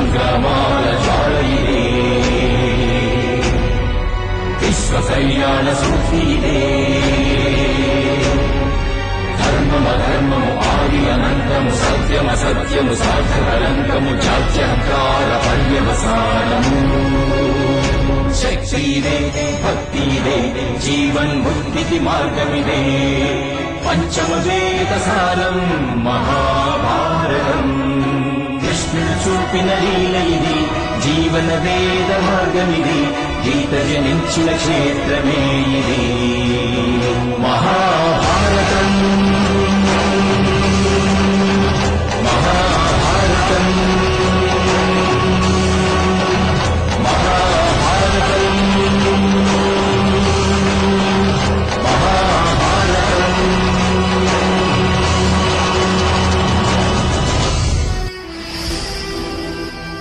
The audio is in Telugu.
సంగ్రామాల జ్వాల ఇదే, విశ్వ కళ్యాణ సూత్రి ఇదే. ధర్మము ఆది అనంతము, సత్యమ సత్యము సార్థకలంకము, జాత్యహంకార పర్యవసానము. శక్తిదే భక్తిదే జీవన్ముక్తికి మార్గమిదే, పంచమ వేద సారం మహాభారతం. కృష్ణుడు చూపిన లీల ఇది, జీవన వేద మార్గమిది, గీత జనించిన క్షేత్రమే ఇది మహాభారతం.